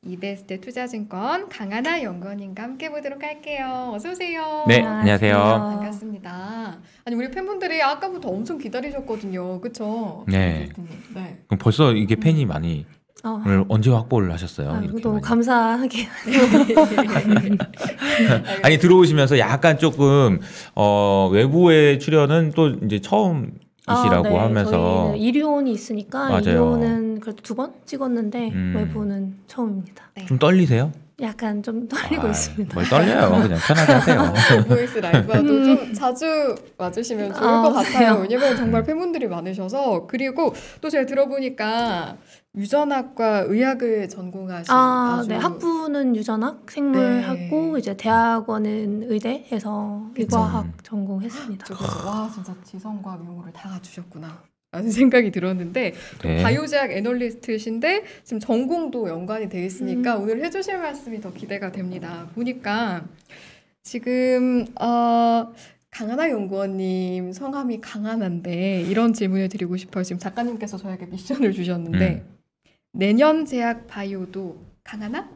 이베스트 투자증권 강하나 연구원님과 함께 보도록 할게요. 어서 오세요. 네, 안녕하세요. 반갑습니다. 아니 우리 팬분들이 아까부터 엄청 기다리셨거든요. 그렇죠? 네. 네. 그럼 벌써 이게 팬이 많이 오늘 언제 확보를 하셨어요? 이렇게 너무 많이? 감사하게. 아니 들어오시면서 약간 조금 외부의 출연은 또 이제 처음이시라고 네. 하면서 저희는 일요원이 있으니까 맞아요. 일요는 그래도 2번 찍었는데 외부는 처음입니다. 네. 좀 떨리세요? 약간 좀 떨리고 있습니다. 뭘 떨려요? 그냥 편하게 하세요. 보이스 라이브와도 좀 자주 와주시면 좋을 것 같아요. 왜냐면 정말 팬분들이 많으셔서. 그리고 또 제가 들어보니까 유전학과 의학을 전공하신 아주 네. 학부는 유전학, 생물학고 이제 대학원은 의대에서 의과학 전공했습니다. 와 진짜 지성과 미모를 다 갖추셨구나 라는 생각이 들었는데 네. 바이오제약 애널리스트신데 지금 전공도 연관이 되어 있으니까 오늘 해주실 말씀이 더 기대가 됩니다. 보니까 지금 강하나 연구원님 성함이 강하나인데 이런 질문을 드리고 싶어요. 지금 작가님께서 저에게 미션을 주셨는데 내년 제약 바이오도 강하나?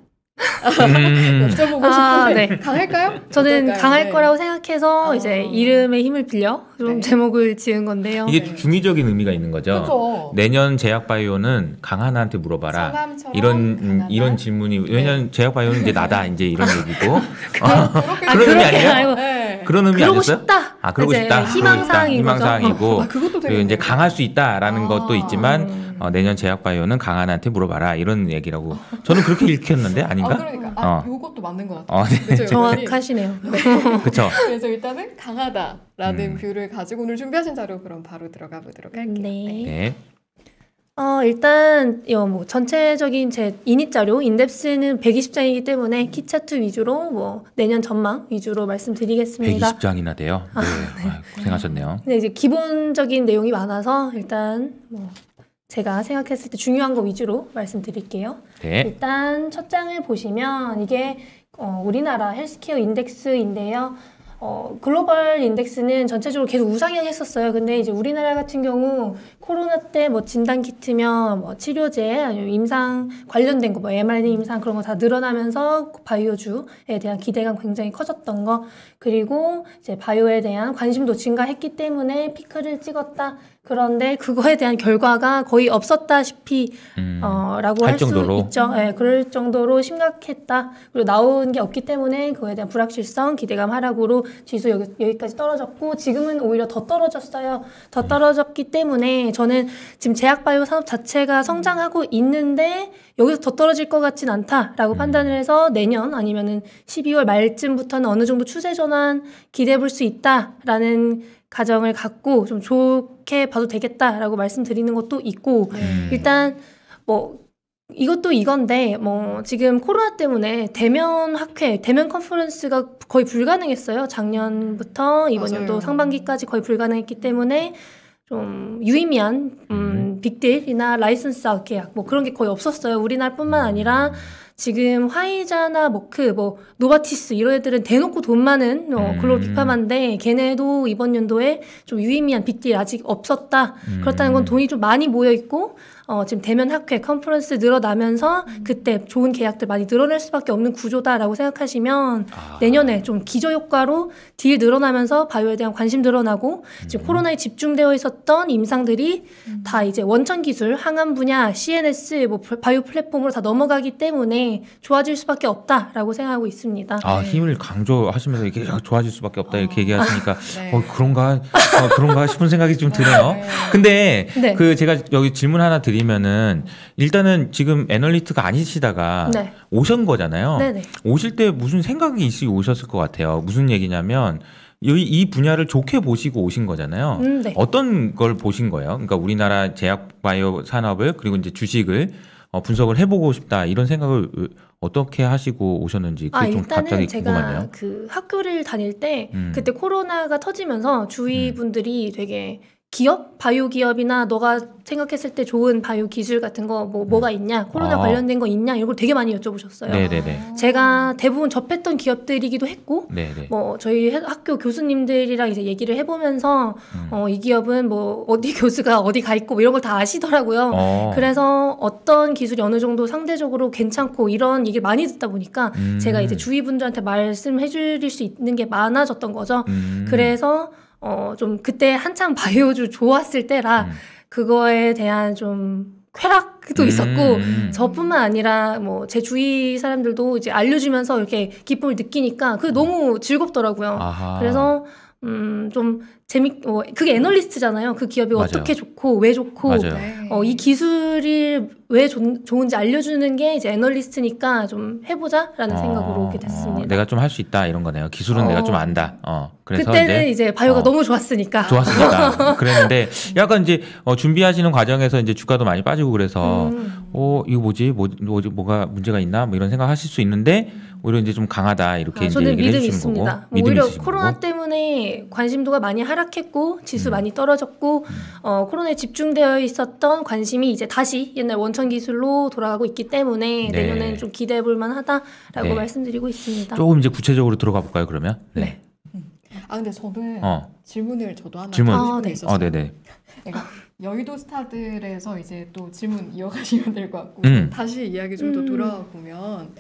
여쭤보고 싶은데 네. 강할까요? 저는 어떨까요? 강할 네. 거라고 생각해서 이제 이름의 힘을 빌려 좀 네. 제목을 지은 건데요. 이게 네. 중의적인 의미가 있는 거죠. 그렇죠. 내년 제약바이오는 강하나한테 물어봐라. 성함처럼 이런 질문이 왜냐면 제약바이오는 이제 나다 이제 이런 얘기고 그런 의미 아니에요? 아니고 네. 그런 의미 그러고 아니었어요? 싶다. 그러고 이제 싶다. 희망사항인 거죠. 희망사항이고 그것도 되게 그리고 이제 강할 수 있다라는 것도 있지만 음. 내년 제약바이오는 강한한테 물어봐라 이런 얘기라고 저는 그렇게 읽혔는데 아닌가? 그러니까 요것도 맞는 것 같아요. 네. 그쵸, 정확하시네요. 그렇죠. 그래서 일단은 강하다라는 뷰를 가지고 오늘 준비하신 자료 그럼 바로 들어가 보도록 할게요. 네. 네. 일단 뭐 전체적인 제 인입 자료 인덱스는 120장이기 때문에 키 차트 위주로 뭐 내년 전망 위주로 말씀드리겠습니다. 120장이나 돼요. 네. 고생하셨네요. 근데 이제 기본적인 내용이 많아서 일단 뭐 제가 생각했을 때 중요한 거 위주로 말씀드릴게요. 네. 일단 첫 장을 보시면 이게 우리나라 헬스케어 인덱스인데요. 글로벌 인덱스는 전체적으로 계속 우상향했었어요. 근데 이제 우리나라 같은 경우 코로나 때 뭐 진단 키트면 뭐 치료제 아니면 임상 관련된 거 뭐 mRNA 임상 그런 거 다 늘어나면서 바이오주에 대한 기대감 굉장히 커졌던 거 그리고 이제 바이오에 대한 관심도 증가했기 때문에 피크를 찍었다. 그런데 그거에 대한 결과가 거의 없었다시피 라고 할 수 있죠. 네, 그럴 정도로 심각했다. 그리고 나온 게 없기 때문에 그거에 대한 불확실성, 기대감 하락으로 지수 여기까지 떨어졌고 지금은 오히려 더 떨어졌어요. 더 떨어졌기 때문에 저는 지금 제약바이오 산업 자체가 성장하고 있는데 여기서 더 떨어질 것 같진 않다라고 판단을 해서 내년 아니면은 12월 말쯤부터는 어느 정도 추세 전환 기대해 볼 수 있다라는 가정을 갖고 좀 좋게 봐도 되겠다라고 말씀드리는 것도 있고 일단 뭐 이것도 이건데 뭐 지금 코로나 때문에 대면 학회, 대면 컨퍼런스가 거의 불가능했어요. 작년부터 이번 연도 상반기까지 거의 불가능했기 때문에 좀 유의미한 빅딜이나 라이선스 아웃 계약 뭐 그런 게 거의 없었어요. 우리나라뿐만 아니라 지금 화이자나 머크, 뭐 노바티스 이런 애들은 대놓고 돈 많은 글로벌 빅파마인데 걔네도 이번 연도에 좀 유의미한 빅딜 아직 없었다. 그렇다는 건 돈이 좀 많이 모여 있고 지금 대면 학회, 컨퍼런스 늘어나면서 그때 좋은 계약들 많이 늘어날 수밖에 없는 구조다라고 생각하시면 내년에 좀 기저효과로 딜 늘어나면서 바이오에 대한 관심 늘어나고 지금 코로나에 집중되어 있었던 임상들이 다 이제 원천 기술, 항암 분야, CNS, 뭐 바이오 플랫폼으로 다 넘어가기 때문에 좋아질 수밖에 없다라고 생각하고 있습니다. 힘을 강조하시면서 이렇게 좋아질 수밖에 없다 이렇게 얘기하시니까 네. 그런가 싶은 생각이 좀 드네요. 근데 네. 그 제가 여기 질문 하나 드리면은 일단은 지금 애널리스트가 아니시다가 네. 오신 거잖아요. 네네. 오실 때 무슨 생각이 있으시고 오셨을 것 같아요. 무슨 얘기냐면 이 분야를 좋게 보시고 오신 거잖아요. 네. 어떤 걸 보신 거예요? 그러니까 우리나라 제약 바이오 산업을 그리고 이제 주식을 분석을 해보고 싶다 이런 생각을 어떻게 하시고 오셨는지 그게 좀 갑자기 일단은 제가 궁금하네요. 그 학교를 다닐 때 그때 코로나가 터지면서 주위 분들이 되게 기업, 바이오 기업이나 너가 생각했을 때 좋은 바이오 기술 같은 거 뭐가 있냐, 코로나 관련된 거 있냐 이런 걸 되게 많이 여쭤보셨어요. 네네네. 제가 대부분 접했던 기업들이기도 했고, 네네. 뭐 저희 학교 교수님들이랑 이제 얘기를 해보면서 이 기업은 뭐 어디 교수가 어디 가 있고 뭐 이런 걸 다 아시더라고요. 그래서 어떤 기술이 어느 정도 상대적으로 괜찮고 이런 얘기를 많이 듣다 보니까 제가 이제 주위 분들한테 말씀해드릴 수 있는 게 많아졌던 거죠. 그래서 좀 그때 한창 바이오주 좋았을 때라 그거에 대한 좀 쾌락도 있었고 저뿐만 아니라 뭐 제 주위 사람들도 이제 알려주면서 이렇게 기쁨을 느끼니까 그게 너무 즐겁더라고요. 아하. 그래서 좀 그게 애널리스트잖아요. 그 기업이 맞아요. 어떻게 좋고 왜 좋고 맞아요. 네. 이 기술이 왜 좋은지 알려주는 게 이제 애널리스트니까 좀 해보자라는 생각으로 오게 됐습니다. 내가 좀 할 수 있다 이런 거네요. 기술은 내가 좀 안다. 그래서 그때는 이제 바이오가 너무 좋았으니까. 좋았으니까 그랬는데 약간 이제 준비하시는 과정에서 이제 주가도 많이 빠지고 그래서 이거 뭐가 문제가 있나 뭐 이런 생각하실 수 있는데 오히려 이제 좀 강하다 이렇게 이제 저는 얘기를 믿음이 해주시는 거고. 있습니다. 믿음이 오히려 있으신 코로나 거고. 때문에 관심도가 많이 하락했고 지수 많이 떨어졌고 코로나에 집중되어 있었던 관심이 이제 다시 옛날 원천 기술로 돌아가고 있기 때문에 네. 내년에는 좀 기대해 볼 만하다라고 네. 말씀드리고 있습니다. 조금 이제 구체적으로 들어가 볼까요 그러면? 네. 근데 저는 질문을 저도 하나 질문. 드리고 싶은 게 네. 있어서 네네. 그러니까 여의도 스타들에서 이제 또 질문 이어가시면 될 것 같고 다시 이야기 좀 더 돌아와 보면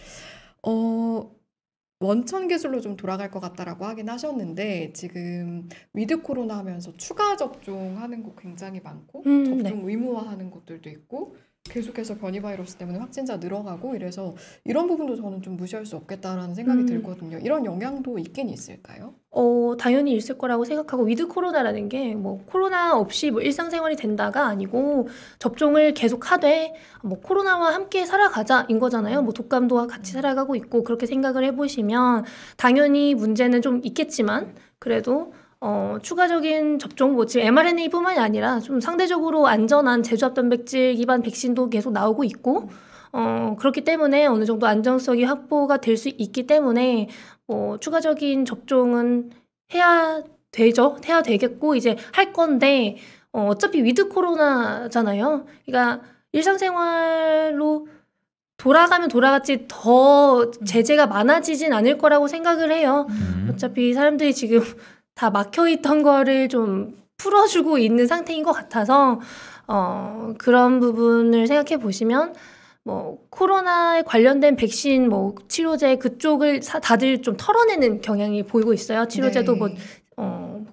원천 기술로 좀 돌아갈 것 같다라고 하긴 하셨는데 지금 위드 코로나 하면서 추가 접종하는 거 굉장히 많고 접종 의무화하는 것들도 있고 계속해서 변이 바이러스 때문에 확진자 늘어가고 이래서 이런 부분도 저는 좀 무시할 수 없겠다라는 생각이 들거든요. 이런 영향도 있긴 있을까요? 당연히 있을 거라고 생각하고 위드 코로나라는 게 뭐 코로나 없이 뭐 일상생활이 된다가 아니고 접종을 계속 하되 뭐 코로나와 함께 살아가자인 거잖아요. 뭐 독감도 같이 살아가고 있고 그렇게 생각을 해보시면 당연히 문제는 좀 있겠지만 그래도 추가적인 접종, 뭐 지금 mRNA뿐만이 아니라 좀 상대적으로 안전한 제조합 단백질 기반 백신도 계속 나오고 있고, 그렇기 때문에 어느 정도 안정성이 확보가 될 수 있기 때문에 추가적인 접종은 해야 되겠고 이제 할 건데 어차피 위드 코로나잖아요. 그러니까 일상생활로 돌아가면 돌아갔지 더 제재가 많아지진 않을 거라고 생각을 해요. 어차피 사람들이 지금 다 막혀있던 거를 좀 풀어주고 있는 상태인 것 같아서 그런 부분을 생각해 보시면 뭐 코로나에 관련된 백신 뭐 치료제 그쪽을 다들 좀 털어내는 경향이 보이고 있어요. 치료제도 뭐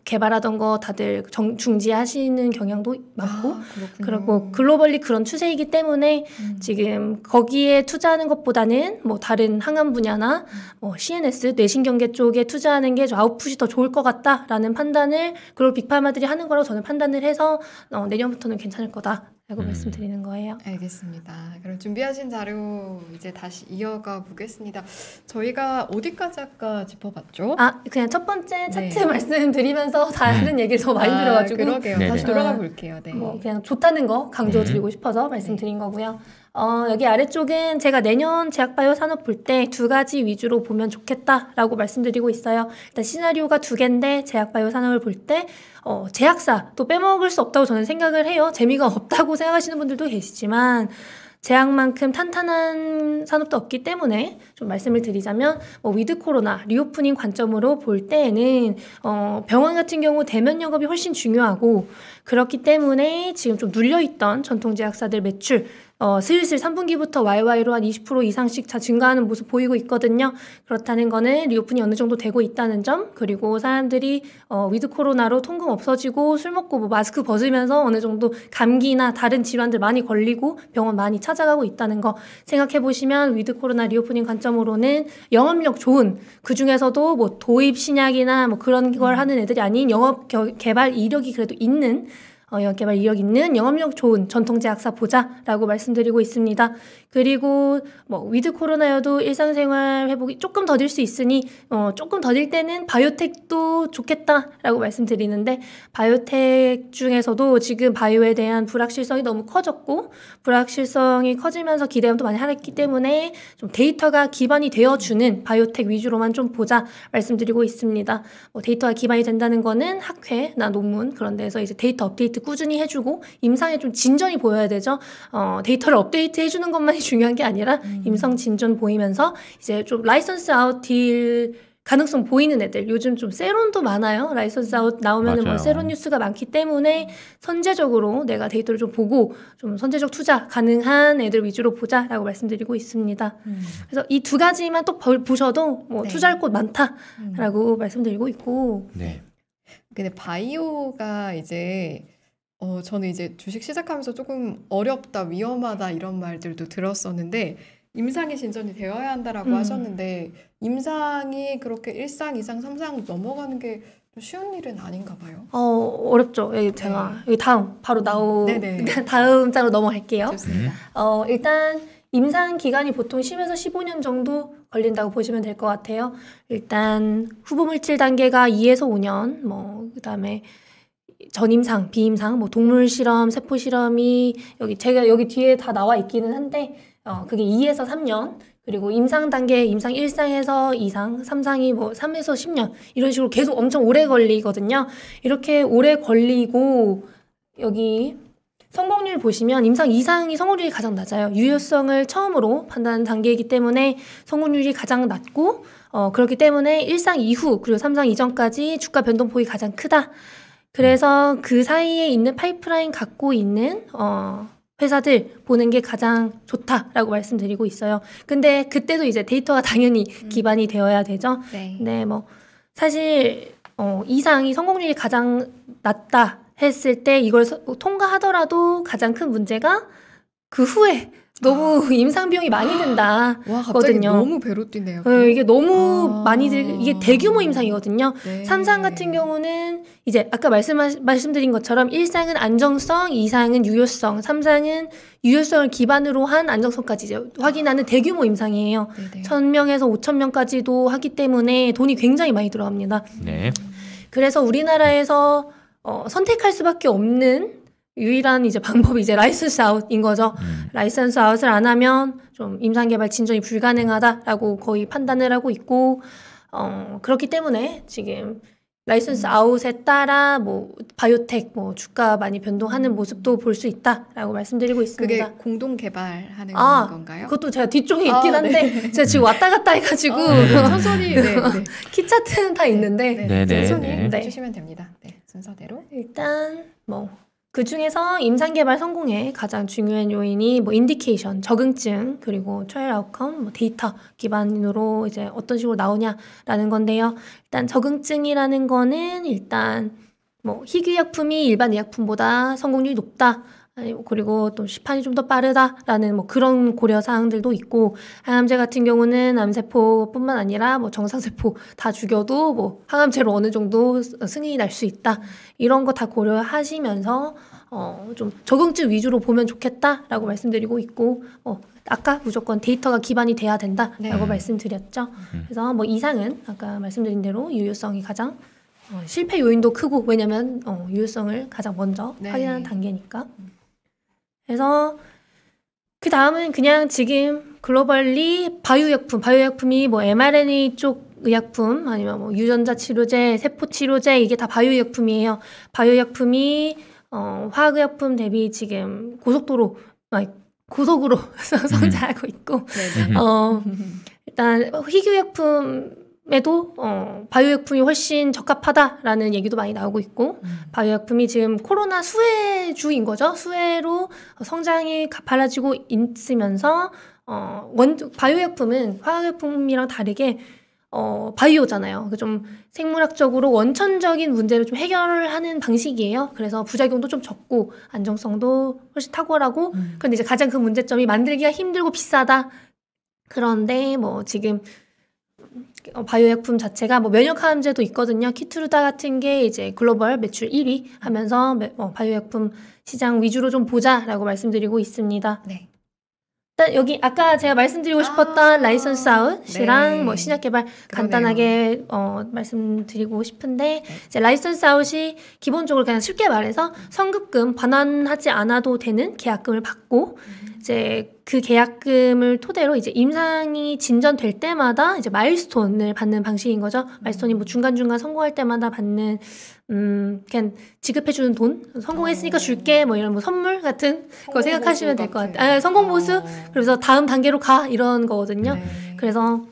개발하던 거 다들 중지하시는 경향도 많고 그리고 글로벌리 그런 추세이기 때문에 지금 거기에 투자하는 것보다는 뭐 다른 항암 분야나 뭐 CNS 뇌신경계 쪽에 투자하는 게 좀 아웃풋이 더 좋을 것 같다라는 판단을 글로벌 빅파마들이 하는 거라고 저는 판단을 해서 내년부터는 괜찮을 거다라고 말씀드리는 거예요. 알겠습니다. 그럼 준비하신 자료 이제 다시 이어가 보겠습니다. 저희가 어디까지 아까 짚어봤죠? 그냥 첫 번째 차트 말씀드리면서 다른 얘기를 더 많이 들어가지고 그러게요. 네네. 다시 돌아가 볼게요. 네. 뭐 그냥 좋다는 거 강조드리고 싶어서 말씀드린 거고요. 여기 아래쪽은 제가 내년 제약바이오 산업 볼 때 두 가지 위주로 보면 좋겠다라고 말씀드리고 있어요. 일단 시나리오가 두 개인데 제약바이오 산업을 볼 때 제약사 또 빼먹을 수 없다고 저는 생각을 해요. 재미가 없다고 생각하시는 분들도 계시지만 제약만큼 탄탄한 산업도 없기 때문에 좀 말씀을 드리자면 위드 코로나 리오프닝 관점으로 볼 때에는 병원 같은 경우 대면 영업이 훨씬 중요하고 그렇기 때문에 지금 좀 눌려있던 전통 제약사들 매출 슬슬 3분기부터 YY로 한 20% 이상씩 증가하는 모습 보이고 있거든요. 그렇다는 거는 리오픈이 어느 정도 되고 있다는 점, 그리고 사람들이 위드 코로나로 통금 없어지고 술 먹고 뭐 마스크 벗으면서 어느 정도 감기나 다른 질환들 많이 걸리고 병원 많이 찾아가고 있다는 거 생각해 보시면 위드 코로나 리오프닝 관점으로는 영업력 좋은, 그 중에서도 뭐 도입 신약이나 뭐 그런 걸 하는 애들이 아닌 영업 개발 이력이 그래도 있는 영업개발 이력 있는 영업력 좋은 전통제약사 보자라고 말씀드리고 있습니다. 그리고 뭐 위드 코로나여도 일상생활 회복이 조금 더딜 수 있으니 조금 더딜 때는 바이오텍도 좋겠다라고 말씀드리는데 바이오텍 중에서도 지금 바이오에 대한 불확실성이 너무 커졌고 불확실성이 커지면서 기대감도 많이 하랬기 때문에 좀 데이터가 기반이 되어주는 바이오텍 위주로만 좀 보자 말씀드리고 있습니다. 데이터가 기반이 된다는 거는 학회나 논문 그런 데서 이제 데이터 업데이트 꾸준히 해주고 임상에 좀 진전이 보여야 되죠. 데이터를 업데이트 해주는 것만이 중요한 게 아니라 임상 진전 보이면서 이제 좀 라이선스 아웃 딜 가능성 보이는 애들 요즘 좀 세론도 많아요. 라이선스 아웃 나오면은 뭐 맞아요. 세론 뉴스가 많기 때문에 선제적으로 내가 데이터를 좀 보고 좀 선제적 투자 가능한 애들 위주로 보자라고 말씀드리고 있습니다. 그래서 이 두 가지만 또 보셔도 뭐 네. 투자할 곳 많다라고 말씀드리고 있고 네. 근데 바이오가 이제 저는 이제 주식 시작하면서 조금 어렵다, 위험하다 이런 말들도 들었었는데 임상이 진전이 되어야 한다라고 하셨는데 임상이 그렇게 1상, 2상, 3상 넘어가는 게 좀 쉬운 일은 아닌가 봐요. 어렵죠. 제가 여기 다음 바로 네네. 다음 장으로 넘어갈게요. 좋습니다. 일단 임상 기간이 보통 10에서 15년 정도 걸린다고 보시면 될 것 같아요. 일단 후보물질 단계가 2에서 5년, 뭐 그다음에 전임상, 비임상, 뭐 동물 실험, 세포 실험이 제가 여기 뒤에 다 나와 있기는 한데 그게 2에서 3년. 그리고 임상 단계, 임상 1상에서 2상, 3상이 뭐 3에서 10년 이런 식으로 계속 엄청 오래 걸리거든요. 이렇게 오래 걸리고 여기 성공률 보시면 임상 2상이 성공률이 가장 낮아요. 유효성을 처음으로 판단하는 단계이기 때문에 성공률이 가장 낮고 그렇기 때문에 1상 이후 그리고 3상 이전까지 주가 변동폭이 가장 크다. 그래서 그 사이에 있는 파이프라인 갖고 있는 회사들 보는 게 가장 좋다라고 말씀드리고 있어요. 근데 그때도 이제 데이터가 당연히 기반이 되어야 되죠. 네. 네, 뭐 사실 이상이 성공률이 가장 낮다 했을 때 이걸 통과하더라도 가장 큰 문제가 그 후에 너무 임상 비용이 많이 든다. 와, 갑자기 거든요. 너무 배로 뛰네요. 이게 너무 아. 많이 이게 대규모 임상이거든요. 네. 3상 같은 경우는 이제 아까 말씀드린 것처럼 1상은 안정성, 2상은 유효성, 3상은 유효성을 기반으로 한 안정성까지 이제 확인하는 대규모 임상이에요. 네네. 1000명에서 5000명까지도 하기 때문에 돈이 굉장히 많이 들어갑니다. 네. 그래서 우리나라에서 선택할 수밖에 없는 유일한 이제 방법이 이제 라이선스 아웃인 거죠. 라이선스 아웃을 안 하면 좀 임상개발 진전이 불가능하다라고 거의 판단을 하고 있고, 그렇기 때문에 지금 라이선스 아웃에 따라 뭐 바이오텍 뭐 주가 많이 변동하는 모습도 볼 수 있다라고 말씀드리고 있습니다. 그게 공동 개발하는 건가요? 그것도 제가 뒤쪽에 있긴 한데 제가 지금 왔다 갔다 해가지고 천천히 네. 키 차트는 다 있는데 네, 네, 천천히 네. 해주시면 됩니다. 네, 순서대로. 일단 뭐 그 중에서 임상개발 성공에 가장 중요한 요인이 뭐 인디케이션, 적응증, 그리고 트라이얼 아웃컴, 뭐 데이터 기반으로 이제 어떤 식으로 나오냐라는 건데요. 일단 적응증이라는 거는 일단 뭐 희귀약품이 일반 의약품보다 성공률이 높다. 그리고 또 시판이 좀 더 빠르다라는 뭐 그런 고려 사항들도 있고, 항암제 같은 경우는 암세포뿐만 아니라 뭐 정상세포 다 죽여도 뭐 항암제로 어느 정도 승인이 날 수 있다. 이런 거 다 고려하시면서 좀 적응증 위주로 보면 좋겠다라고 말씀드리고 있고, 아까 무조건 데이터가 기반이 돼야 된다라고 네. 말씀드렸죠. 그래서 뭐 이상은 아까 말씀드린 대로 유효성이 가장 실패 요인도 크고, 왜냐면 유효성을 가장 먼저 네. 확인하는 단계니까. 그래서 그 다음은 그냥 지금 글로벌리 바이오약품이 뭐 mRNA 쪽 의약품 아니면 뭐 유전자 치료제, 세포 치료제 이게 다 바이오약품이에요. 바이오약품이 화학의약품 대비 지금 고속으로 성장하고 있고, 네네. 일단 희귀의약품에도 바이오약품이 훨씬 적합하다라는 얘기도 많이 나오고 있고, 바이오약품이 지금 코로나 수혜주인 거죠. 수혜로 성장이 가팔라지고 있으면서 바이오약품은 화학약품이랑 다르게 바이오잖아요. 좀 생물학적으로 원천적인 문제를 좀 해결을 하는 방식이에요. 그래서 부작용도 좀 적고 안정성도 훨씬 탁월하고, 그런데 이제 가장 큰 문제점이 만들기가 힘들고 비싸다. 그런데 뭐 지금 바이오약품 자체가 뭐 면역항암제도 있거든요. 키투르다 같은 게 이제 글로벌 매출 1위 하면서 바이오약품 시장 위주로 좀 보자라고 말씀드리고 있습니다. 네. 일단 여기 아까 제가 말씀드리고 싶었던 라이선스 아웃이랑 네. 뭐 신약 개발 그러네요. 간단하게 말씀드리고 싶은데 이제 라이선스 아웃이 기본적으로 그냥 쉽게 말해서 성급금 반환하지 않아도 되는 계약금을 받고 이제 그 계약금을 토대로 이제 임상이 진전될 때마다 이제 마일스톤을 받는 방식인 거죠. 마일스톤이 뭐 중간중간 성공할 때마다 받는 그냥 지급해주는 돈, 성공했으니까 줄게 뭐 이런 뭐 선물 같은 거 생각하시면 될 것 같아요. 성공 보수. 그래서 다음 단계로 가 이런 거거든요. 네. 그래서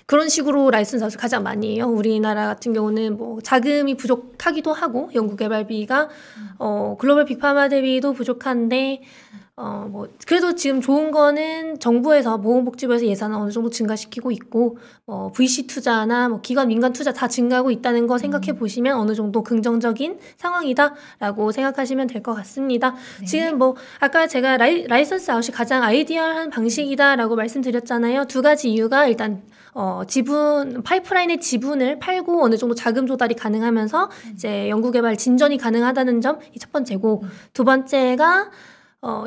그런 식으로 라이선스 아웃을 가장 많이 해요. 우리나라 같은 경우는 뭐 자금이 부족하기도 하고 연구개발비가 글로벌 빅파마 대비도 부족한데 뭐 그래도 지금 좋은 거는 정부에서 보건복지부에서 예산을 어느 정도 증가시키고 있고 VC 투자나 뭐 기관 민간 투자 다 증가하고 있다는 거 생각해 보시면 어느 정도 긍정적인 상황이다라고 생각하시면 될 것 같습니다. 네. 지금 뭐 아까 제가 라이선스 아웃이 가장 아이디얼한 방식이다라고 말씀드렸잖아요. 두 가지 이유가 일단 지분 파이프라인의 지분을 팔고 어느 정도 자금 조달이 가능하면서 이제 연구개발 진전이 가능하다는 점이 첫 번째고 두 번째가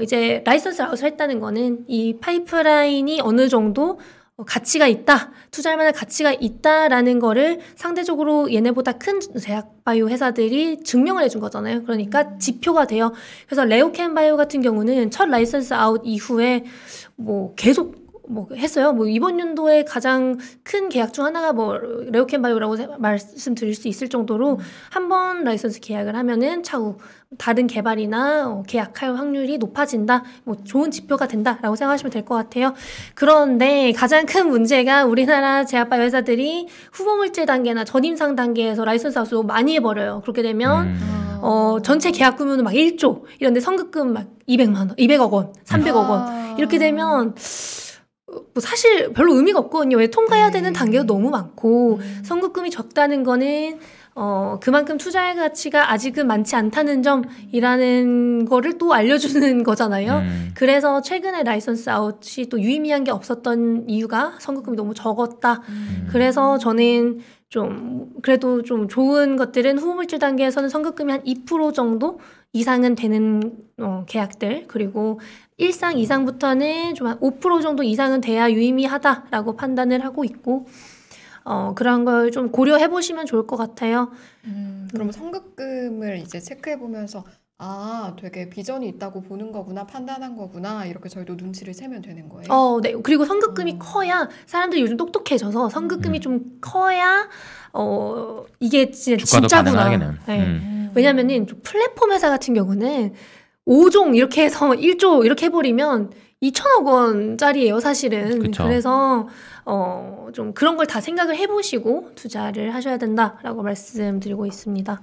이제 라이선스 아웃을 했다는 거는 이 파이프라인이 어느 정도 가치가 있다, 투자할 만한 가치가 있다라는 거를 상대적으로 얘네보다 큰 제약 바이오 회사들이 증명을 해준 거잖아요. 그러니까 지표가 돼요. 그래서 레오켄 바이오 같은 경우는 첫 라이선스 아웃 이후에 뭐 계속 뭐 했어요. 뭐 이번 연도에 가장 큰 계약 중 하나가 뭐 레오켄 바이오라고 말씀드릴 수 있을 정도로 한 번 라이선스 계약을 하면은 차후 다른 개발이나 계약할 확률이 높아진다. 뭐 좋은 지표가 된다라고 생각하시면 될 것 같아요. 그런데 가장 큰 문제가 우리나라 제약바이오 회사들이 후보물질 단계나 전임상 단계에서 라이선스 아웃을 너무 많이 해버려요. 그렇게 되면 전체 계약 규모는 막 1조 이런데 선급금 막 200만 원, 200억 원, 300억 원 이렇게 되면 뭐 사실 별로 의미가 없거든요. 왜 통과해야 되는 단계도 너무 많고 선급금이 적다는 거는 그만큼 투자의 가치가 아직은 많지 않다는 점이라는 거를 또 알려주는 거잖아요. 그래서 최근에 라이선스 아웃이 또 유의미한 게 없었던 이유가 선급금이 너무 적었다. 그래서 저는 좀 그래도 좀 좋은 것들은 후보물질 단계에서는 선급금이 한 2% 정도 이상은 되는 계약들 그리고 1상 이상부터는 좀 한 5% 정도 이상은 돼야 유의미하다라고 판단을 하고 있고 그런 걸 좀 고려해 보시면 좋을 것 같아요. 그럼 선급금을 이제 체크해 보면서 되게 비전이 있다고 보는 거구나, 판단한 거구나 이렇게 저희도 눈치를 채면 되는 거예요. 네. 그리고 선급금이 커야 사람들이 요즘 똑똑해져서 선급금이 좀 커야 이게 주가도 진짜구나. 반응하겠네요. 네. 왜냐면은 좀 플랫폼 회사 같은 경우는 5종 이렇게 해서 1조 이렇게 해버리면 2천억 원짜리예요, 사실은. 그쵸. 그래서 좀 그런 걸 다 생각을 해보시고 투자를 하셔야 된다라고 말씀드리고 있습니다.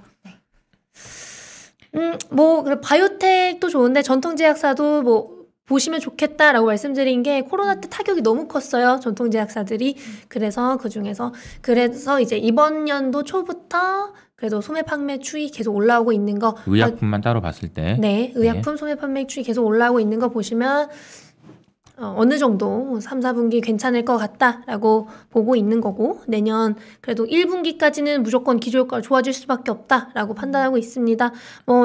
뭐 바이오텍도 좋은데 전통제약사도 뭐 보시면 좋겠다라고 말씀드린 게 코로나 때 타격이 너무 컸어요, 전통제약사들이. 그래서 그래서 이제 이번 연도 초부터 그래도 소매 판매 추이 계속 올라오고 있는 거. 의약품만 따로 봤을 때. 네, 의약품 소매 판매 추이 계속 올라오고 있는 거 보시면 어느 정도 3, 4분기 괜찮을 것 같다라고 보고 있는 거고 내년 그래도 1분기까지는 무조건 기저효과가 좋아질 수밖에 없다라고 판단하고 있습니다.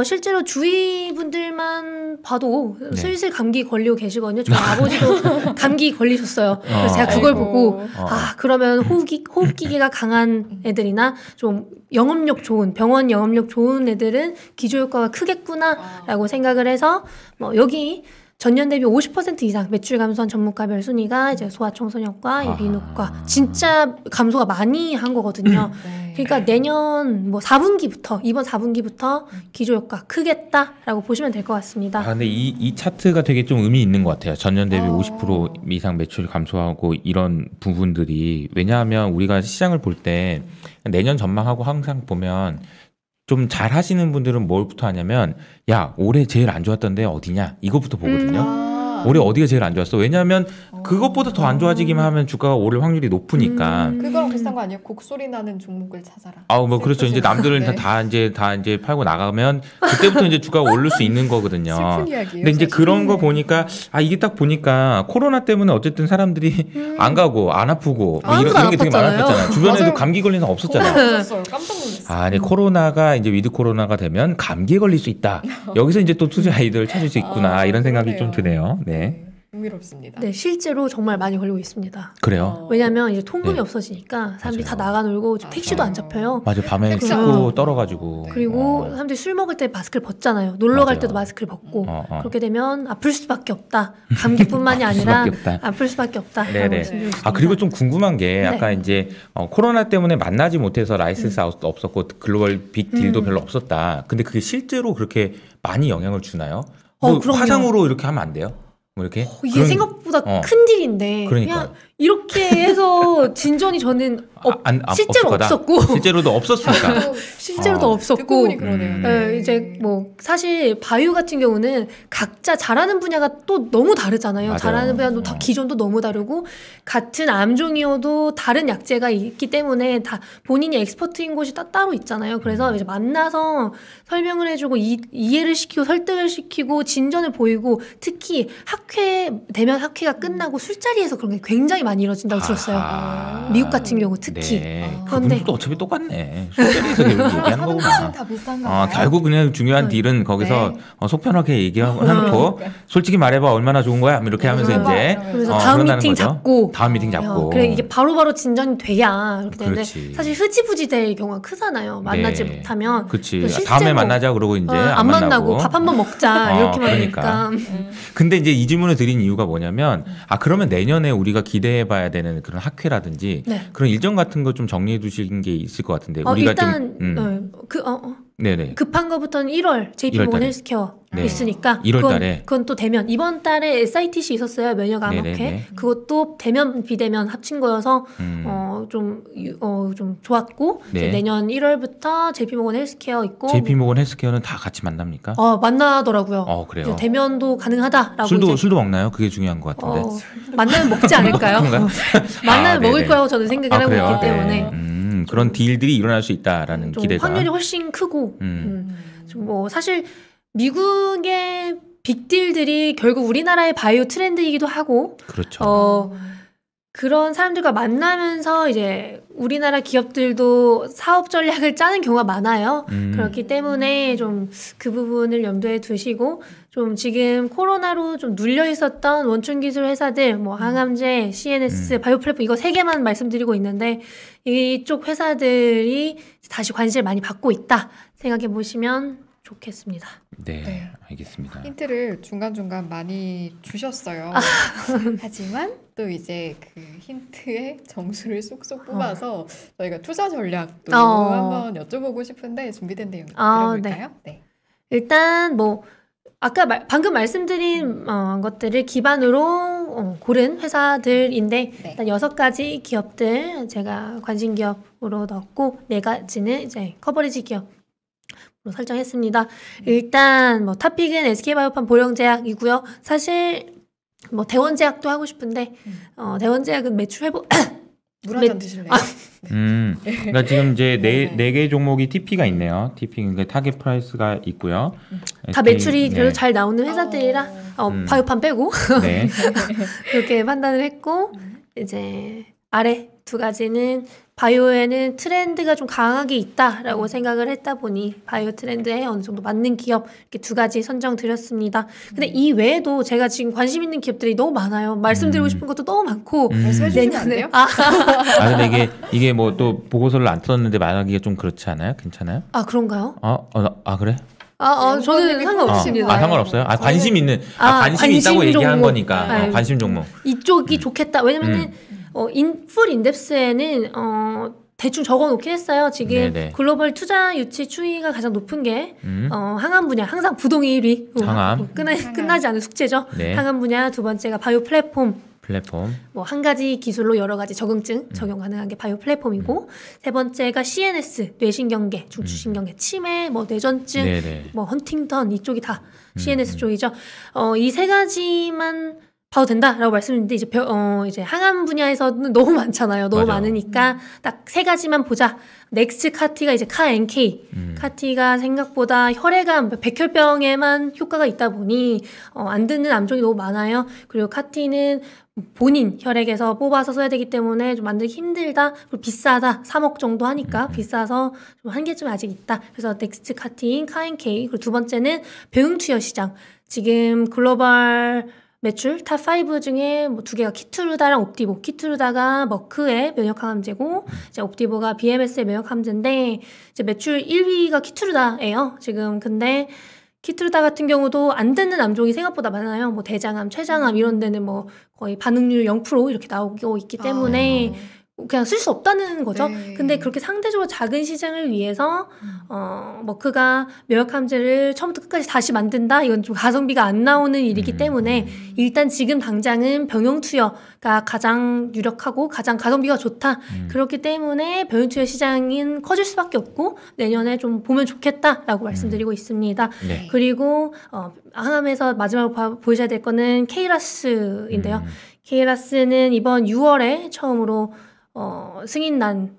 실제로 주위 분들만 봐도 슬슬 감기 걸리고 계시거든요. 저희 아버지도 감기 걸리셨어요. 그래서 제가 그걸 보고 그러면 호흡기계가 강한 애들이나 좀 영업력 좋은 병원 영업력 좋은 애들은 기저효과가 크겠구나라고 생각을 해서 여기 전년 대비 50% 이상 매출 감소한 전문가별 순위가 이제 소아청소년과 이비인후과 진짜 감소가 많이 한 거거든요. 네. 그러니까 내년 이번 4분기부터 기저효과 크겠다라고 보시면 될 것 같습니다. 근데 이 차트가 되게 좀 의미 있는 것 같아요. 전년 대비 50% 이상 매출 감소하고 이런 부분들이 왜냐하면 우리가 시장을 볼 때 내년 전망하고 항상 보면 좀 잘 하시는 분들은 뭘부터 하냐면 올해 제일 안 좋았던 데 어디냐 이거부터 보거든요. 올해 어디가 제일 안 좋았어? 왜냐하면 그것보다 더 안 좋아지기만 하면 주가가 오를 확률이 높으니까. 그거랑 비슷한 거 아니에요? 곡소리 나는 종목을 찾아라. 뭐 그렇죠. 이제 남들은 네. 다 이제 팔고 나가면 그때부터 이제 주가가 오를 수 있는 거거든요. 슬픈 이야기예요. 근데 이제 사실. 그런 거 보니까 이게 딱 보니까 코로나 때문에 어쨌든 사람들이 안 가고 안 아프고 뭐 아무도 이런 안 게 되게 아팠잖아요. 많았잖아요. 주변에도 맞아요. 감기 걸리는 사람 없었잖아요. 없었어요. 깜짝 놀랐어요. 네, 코로나가 이제 위드 코로나가 되면 감기에 걸릴 수 있다. 여기서 이제 또 투자 아이디어를 찾을 수 있구나. 이런 생각이 좀 드네요. 네. 흥미롭습니다. 네, 실제로 정말 많이 걸리고 있습니다. 그래요. 왜냐면 이제 통금이 네. 없어지니까 사람들이 맞아요. 다 나가 놀고 택시도 안 잡혀요. 맞아요. 밤에 그렇죠. 춥고 떨어가지고. 그리고 사람들이 술 먹을 때 마스크를 벗잖아요. 놀러 갈 맞아요. 때도 마스크를 벗고 어. 그렇게 되면 아플 수밖에 없다. 감기뿐만이 아니라 수밖에 없다. 아플 수밖에 없다. 네네. 그리고 좀 궁금한 게 네. 아까 이제 코로나 때문에 만나지 못해서 라이센스 아웃도 없었고 글로벌 빅 딜도 별로 없었다. 근데 그게 실제로 그렇게 많이 영향을 주나요? 뭐 그럼요. 화상으로 이렇게 하면 안 돼요? 뭐 이렇게? 이게 그런- 생각보다 어. 큰 딜인데 그러니까. 그냥 이렇게 해서 진전이 저는 실제로 없을 거다. 없었고 실제로도 없었으니까. 실제로도 어. 없었고 듣고 보니 그러네요. 네, 이제 뭐 사실 바이오 같은 경우는 각자 잘하는 분야가 또 너무 다르잖아요. 맞아요. 잘하는 분야도 다 기존도 너무 다르고 같은 암종이어도 다른 약제가 있기 때문에 다 본인이 엑스퍼트인 곳이 따로 있잖아요. 그래서 이제 만나서 설명을 해주고 이해를 시키고 설득을 시키고 진전을 보이고 특히 대면 학회가 끝나고 술자리에서 그런 게 굉장히 많이 이루어진다고 들었어요. 아하. 미국 같은 경우 특히. 네. 그런데- 그분도 어차피 똑같네. 술자리에서 결국 얘기하는 하는 거구나. 뜻은 다 비슷한가 봐요. 결국 그냥 중요한 네. 딜은 거기서 네. 속 편하게 얘기해놓고 솔직히 말해봐 얼마나 좋은 거야 이렇게 하면서 그러면 이제 그래서 어, 다음 그런다는 미팅 거죠. 잡고 다음 미팅 잡고 그래 이게 바로바로 진전이 돼야 이렇게 되는데 그렇지. 사실 흐지부지 될 경우가 크잖아요. 만나지 네. 못하면 그치. 실제로- 다음에 만나자 그러고 이제 안 만나고 밥 한 번 먹자 이렇게만 그러니까. 하니까 근데 이제 이 질문을 드린 이유가 뭐냐면 그러면 내년에 우리가 기대해봐야 되는 그런 학회라든지 네. 그런 일정 같은 거 좀 정리해 두신 게 있을 것 같은데 우리가 일단 좀 네네 급한 거부터는 1월 JP모건 1월 달에. 헬스케어 네. 있으니까 1월 달에. 그건 또 대면 이번 달에 SITC 있었어요. 면역암학회 네네네. 그것도 대면 비대면 합친 거여서 좀 좋았고 네. 이제 내년 1월부터 JP모건 헬스케어 있고 JP모건 헬스케어는 다 같이 만납니까? 만나더라고요. 그래요. 이제 대면도 가능하다라고 이제 술도 먹나요? 그게 중요한 것 같은데. 만나면 먹지 않을까요? 그런가요? 만나면 먹을 네네. 거라고 저는 생각을 하고 그래요? 있기 때문에 네. 그런 딜들이 일어날 수 있다라는 좀 기대가. 확률이 훨씬 크고 좀 뭐 사실 미국의 빅딜들이 결국 우리나라의 바이오 트렌드이기도 하고 그렇죠. 그런 사람들과 만나면서 이제 우리나라 기업들도 사업 전략을 짜는 경우가 많아요. 그렇기 때문에 좀 그 부분을 염두에 두시고 좀 지금 코로나로 좀 눌려 있었던 원천 기술 회사들 뭐 항암제, CNS, 바이오 플랫폼 이거 세 개만 말씀드리고 있는데 이쪽 회사들이 다시 관심을 많이 받고 있다 생각해 보시면 좋겠습니다. 네, 네. 알겠습니다. 힌트를 중간중간 많이 주셨어요. 하지만 또 이제 그 힌트의 점수를 쏙쏙 뽑아서 저희가 투자 전략도 한번 여쭤보고 싶은데 준비된 내용 들어볼까요? 네. 일단 뭐 아까 방금 말씀드린 것들을 기반으로 고른 회사들인데 네. 일단 6가지 기업들 제가 관심 기업으로 넣었고 4가지는 이제 커버리지 기업 로 설정했습니다. 일단 뭐 탑픽은 SK바이오팜 보령제약이고요. 사실 뭐 대원제약도 하고 싶은데 대원제약은 매출 회복 물 한 잔 드실래요? 그러니까 지금 이제 네 개 종목이 TP가 있네요. TP 그러니까 타겟 프라이스가 있고요. 다 매출이 그래도 잘 나오는 회사들이라 바이오팜 빼고 네. 그렇게 판단을 했고 이제 아래 2가지는 바이오에는 트렌드가 좀 강하게 있다라고 생각을 했다 보니 바이오 트렌드에 어느 정도 맞는 기업 이렇게 2가지 선정드렸습니다. 근데 이 외에도 제가 지금 관심 있는 기업들이 너무 많아요. 말씀드리고 싶은 것도 너무 많고 말씀해 주시면 안 돼요? 근데 이게 뭐 또 보고서를 안 뜯었는데 말하기가 좀 그렇지 않아요? 괜찮아요? 그런가요? 그래? 저는 상관없습니다. 상관없어요? 관심 있는 관심이 관심 있다고 얘기한 종목. 거니까 네. 관심 종목. 이쪽이 좋겠다. 왜냐면은 풀 인덱스에는 대충 적어놓긴 했어요. 지금 네네. 글로벌 투자 유치 추이가 가장 높은 게 항암 분야, 항상 부동의 1위. 항암. 끝나지 않은 숙제죠. 네. 항암 분야, 두 번째가 바이오 플랫폼, 플랫폼. 뭐 한 가지 기술로 여러 가지 적응증 적용 가능한 게 바이오 플랫폼이고 세 번째가 CNS 뇌신경계, 중추신경계, 치매, 뭐 뇌전증, 네네. 뭐 헌팅턴 이쪽이 다 CNS 쪽이죠. 이 세 가지만 봐도 된다라고 말씀드렸는데 이제 항암 분야에서는 너무 많잖아요. 너무 맞아. 많으니까 딱 세 가지만 보자. 넥스 카티가 이제 CAR-NK. 카티가 생각보다 혈액암, 백혈병에만 효과가 있다 보니 안 듣는 암종이 너무 많아요. 그리고 카티는 본인 혈액에서 뽑아서 써야 되기 때문에 좀 만들기 힘들다. 그리고 비싸다. 3억 정도 하니까 비싸서 좀 한계점이 아직 있다. 그래서 넥스트 카티인 CAR-NK. 그리고 두 번째는 병용투여 시장. 지금 글로벌 매출 탑5 중에 뭐 두 개가 키투르다랑 옵디보. 키투르다가 머크의 면역항암제고 이제 옵디보가 BMS의 면역항암제인데 이제 매출 1위가 키투르다예요. 지금 근데 키투르다 같은 경우도 안 듣는 암종이 생각보다 많아요. 뭐 대장암, 췌장암 이런 데는 뭐 거의 반응률 0% 이렇게 나오고 있기 때문에 그냥 쓸 수 없다는 거죠. 네. 근데 그렇게 상대적으로 작은 시장을 위해서 머크가 면역항암제를 처음부터 끝까지 다시 만든다? 이건 좀 가성비가 안 나오는 일이기 때문에 일단 지금 당장은 병용투여가 가장 유력하고 가장 가성비가 좋다. 그렇기 때문에 병용투여 시장은 커질 수밖에 없고 내년에 좀 보면 좋겠다라고 말씀드리고 있습니다. 네. 그리고 항암에서 마지막으로 보여줘야 될 거는 케이라스인데요. 케이라스는 이번 6월에 처음으로 승인난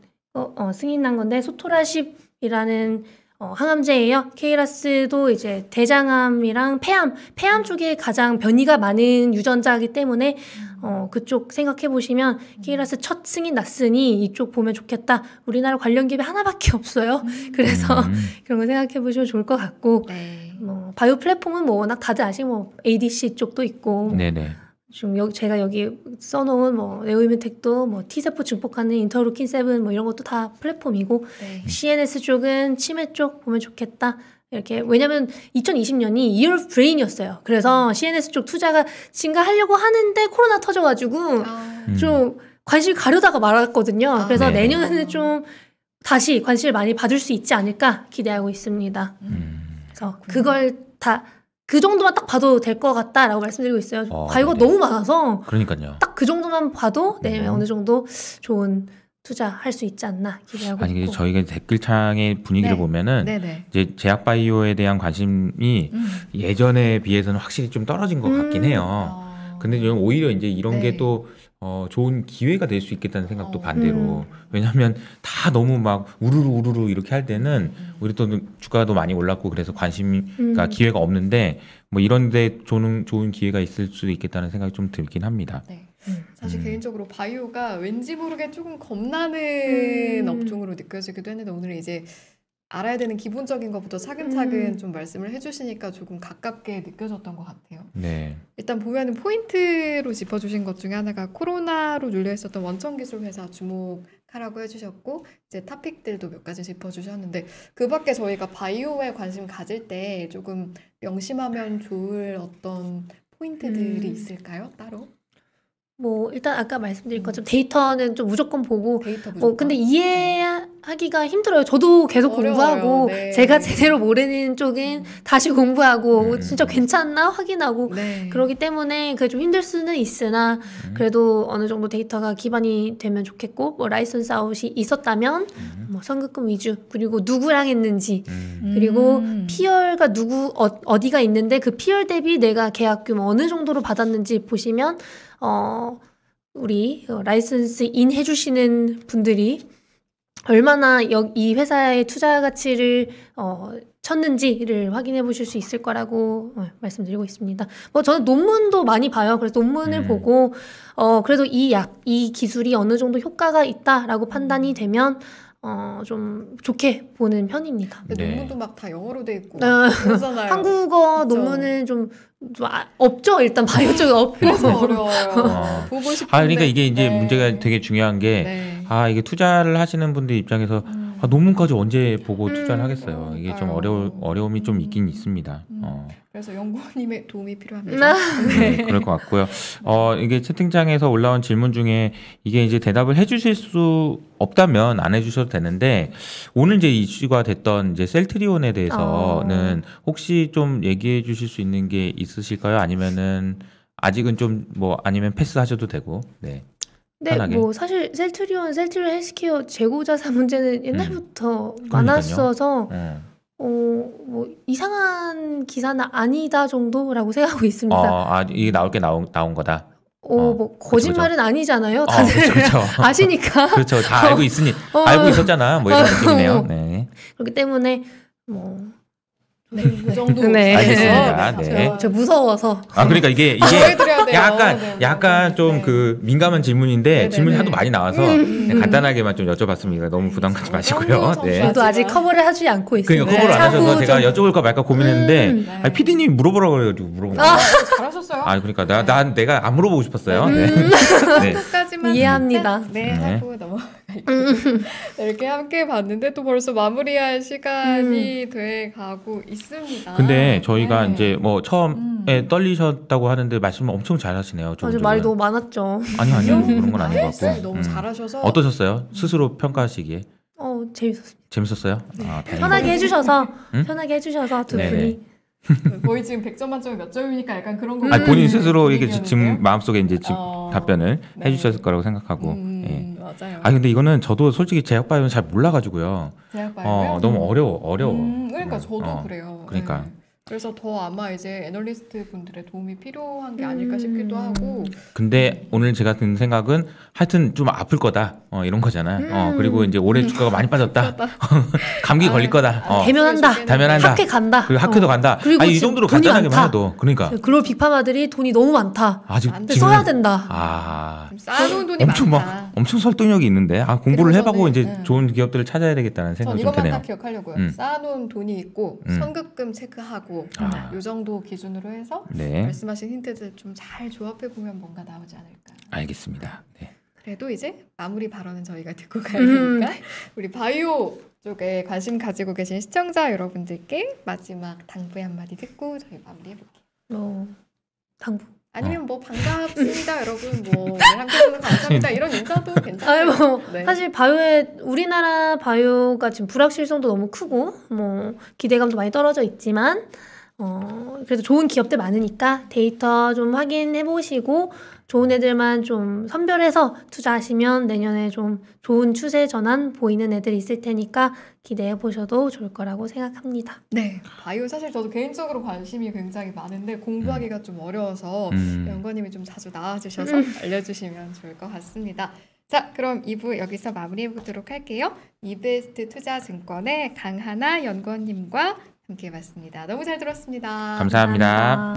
건데 소토라십이라는 항암제예요. 케이라스도 이제 대장암이랑 폐암 쪽에 가장 변이가 많은 유전자이기 때문에 그쪽 생각해 보시면 케이라스 첫 승인 났으니 이쪽 보면 좋겠다. 우리나라 관련 기업이 하나밖에 없어요. 그래서 그런 거 생각해 보시면 좋을 것 같고 네. 뭐 바이오 플랫폼은 뭐 워낙 다들 아시고 뭐 ADC 쪽도 있고 네네. 지금 제가 여기 써놓은 뭐 네오이뮤텍도 뭐 T세포 증폭하는 인터루킨 7 뭐 이런 것도 다 플랫폼이고 네. CNS 쪽은 치매 쪽 보면 좋겠다. 이렇게 왜냐면 2020년이 Year of Brain이었어요. 그래서 CNS 쪽 투자가 증가하려고 하는데 코로나 터져가지고 좀 관심 가려다가 말았거든요. 그래서 네. 내년에는 좀 다시 관심을 많이 받을 수 있지 않을까 기대하고 있습니다. 그래서 그걸 다 그 정도만 딱 봐도 될 것 같다라고 말씀드리고 있어요. 과유가 네네. 너무 많아서 그러니까요. 딱 그 정도만 봐도 내년에 어느 정도 좋은 투자할 수 있지 않나 기대하고 아니 있고. 저희가 댓글창의 분위기를 네. 보면은 네네. 이제 제약바이오에 대한 관심이 예전에 비해서는 확실히 좀 떨어진 것 같긴 해요. 근데 저는 오히려 이제 이런 네. 게 또 좋은 기회가 될 수 있겠다는 생각도 반대로. 음. 왜냐하면 다 너무 막 우르르 이렇게 할 때는 우리 또 주가도 많이 올랐고 그래서 관심과 기회가 없는데 뭐 이런데 좋은 기회가 있을 수도 있겠다는 생각이 좀 들긴 합니다. 네. 사실 개인적으로 바이오가 왠지 모르게 조금 겁나는 업종으로 느껴지기도 했는데 오늘 이제 알아야 되는 기본적인 것부터 차근차근 좀 말씀을 해주시니까 조금 가깝게 느껴졌던 것 같아요. 네. 일단 보면은 포인트로 짚어주신 것 중에 하나가 코로나로 눌려 있었던 원천기술 회사 주목하라고 해주셨고 이제 토픽들도 몇 가지 짚어주셨는데 그 밖에 저희가 바이오에 관심 가질 때 조금 명심하면 좋을 어떤 포인트들이 있을까요? 따로? 뭐 일단 아까 말씀드린 것처럼 데이터는 좀 무조건 보고 데이터 무조건. 근데 이해하기가 힘들어요. 저도 계속 어려워요. 공부하고 네. 제가 제대로 모르는 쪽은 다시 공부하고 진짜 괜찮나 확인하고 네. 그러기 때문에 그게 좀 힘들 수는 있으나 그래도 어느 정도 데이터가 기반이 되면 좋겠고 뭐 라이선스 아웃이 있었다면 뭐 선급금 위주 그리고 누구랑 했는지 그리고 피열가 어디가 있는데 그 피열 대비 내가 계약 규모 어느 정도로 받았는지 보시면 우리 라이선스 인 해주시는 분들이 얼마나 이 회사의 투자 가치를 쳤는지를 확인해 보실 수 있을 거라고 말씀드리고 있습니다. 뭐 저는 논문도 많이 봐요. 그래서 논문을 보고 그래도 이 기술이 어느 정도 효과가 있다라고 판단이 되면 좀 좋게 보는 편입니다. 근데 네. 논문도 막 다 영어로 돼 있고 그러잖아요. 한국어 그쵸. 논문은 좀 없죠. 일단 바이오 쪽에 없고. 그래서 어려워요. 보고 싶은데. 그러니까 이게 이제 네. 문제가 되게 중요한 게 네. 이게 투자를 하시는 분들 입장에서 논문까지 언제 보고 투자를 하겠어요. 이게 좀 어려움이 좀 있긴 있습니다. 그래서 연구원님의 도움이 필요합니다. 네, 그럴 것 같고요. 이게 채팅창에서 올라온 질문 중에 이게 이제 대답을 해주실 수 없다면 안 해주셔도 되는데 오늘 이제 이슈가 됐던 이제 셀트리온에 대해서는 혹시 좀 얘기해 주실 수 있는 게 있으실까요? 아니면은 아직은 좀 뭐 아니면 패스하셔도 되고. 네. 근데 편하게. 뭐 사실 셀트리온 헬스케어 재고 자산 문제는 옛날부터 그러니까요. 많았어서 어. 뭐 이상한 기사는 아니다 정도라고 생각하고 있습니다. 이게 나올 게 나온 거다. 뭐 거짓말은 아니잖아요. 다들 그렇죠, 그렇죠. 아시니까. 그렇죠. 다 알고 있으니 알고 있었잖아. 뭐 이런 느낌이네요. 네. 그렇기 때문에 뭐 네, 그 정도. 네. 알겠습니다. 네. 저 무서워서 그러니까 이게 보여드려야 돼요. 약간 좀 네. 그 민감한 질문인데 네, 질문이 네, 하도 네. 많이 나와서 네, 간단하게만 좀 여쭤봤습니다. 너무 부담 갖지 마시고요. 네. 저도 아직 커버를 하지 않고 있습니다. 그러니까 커버를 안 하셔서 차후 제가 좀- 여쭤볼까 말까 고민했는데 네. 아니, PD님이 물어보라고 그래가지고 물어본 거예요. 잘하셨어요. 그러니까 내가 안 물어보고 싶었어요. 네. 네. 끝까지만 이해합니다. 살짝, 네, 네. 하고 넘어갈게요. 이렇게 함께 봤는데 또 벌써 마무리할 시간이 돼 가고 있습니다. 근데 저희가 네. 이제 뭐 처음에 떨리셨다고 하는데 말씀을 엄청 잘하시네요. 아주 말이 너무 많았죠. 아니요 그런 건 아닌 것 말씀이 같고. 너무 잘하셔서 어떠셨어요? 스스로 평가하시기에 재밌었습니다. 재밌었어요? 아, 다행이네요. 편하게 해주셔서 응? 편하게 해주셔서 두 네네. 분이 거의 지금 100점 만점에 몇 점입니까? 약간 그런 거. 아니, 본인 스스로 이게 얘기하는데요? 지금 마음속에 이제 지금 답변을 네. 해주셨을 거라고 생각하고. 예. 맞아요. 아 근데 이거는 저도 솔직히 제약바이오는 잘 몰라가지고요. 제약바이오요? 너무 어려워. 그러니까 저도 그래요. 그러니까. 네. 그래서 더 아마 이제 애널리스트 분들의 도움이 필요한 게 아닐까 싶기도 하고. 근데 오늘 제가 든 생각은 하여튼 좀 아플 거다. 이런 거잖아. 그리고 이제 올해 주가가 많이 빠졌다. 감기 걸릴 거다. 대면한다. 대면한다. 학회 간다. 그리고 학회도 간다. 그리고 아니 이 지금 정도로 돈이 간단하게만 많다. 해도 그러니까 글로벌 빅파마들이 돈이 너무 많다. 아직 안 돼. 지금 써야 된다. 아 쌓아놓은 돈이 엄청 많다. 엄청 설득력이 있는데 공부를 그래서 해보고 저는, 이제 네. 좋은 기업들을 찾아야 되겠다는 전 생각이 좀 이것만 드네요. 딱 기억하려고요. 음. 쌓아놓은 돈이 있고 음. 선급금 체크하고 아. 요 정도 기준으로 해서 네, 말씀하신 힌트들 좀 잘 조합해 보면 뭔가 나오지 않을까. 알겠습니다. 네. 그래도 이제 마무리 발언은 저희가 듣고 가야 되니까 우리 바이오 쪽에 관심 가지고 계신 시청자 여러분들께 마지막 당부의 한마디 듣고 저희 마무리해 볼게요. 당부. 아니면 뭐 반갑습니다 여러분 뭐 오늘 함께해주셔서 감사합니다 이런 인사도 괜찮아요. 네. 사실 우리나라 바이오가 지금 불확실성도 너무 크고 뭐 기대감도 많이 떨어져 있지만 그래도 좋은 기업들 많으니까 데이터 좀 확인해 보시고 좋은 애들만 좀 선별해서 투자하시면 내년에 좀 좋은 추세 전환 보이는 애들 있을 테니까 기대해 보셔도 좋을 거라고 생각합니다. 네, 바이오 사실 저도 개인적으로 관심이 굉장히 많은데 공부하기가 좀 어려워서 연구원님이 좀 자주 나와주셔서 알려주시면 좋을 것 같습니다. 자, 그럼 2부 여기서 마무리해 보도록 할게요. 이베스트 투자증권의 강하나 연구원님과 함께 해봤습니다. 너무 잘 들었습니다. 감사합니다.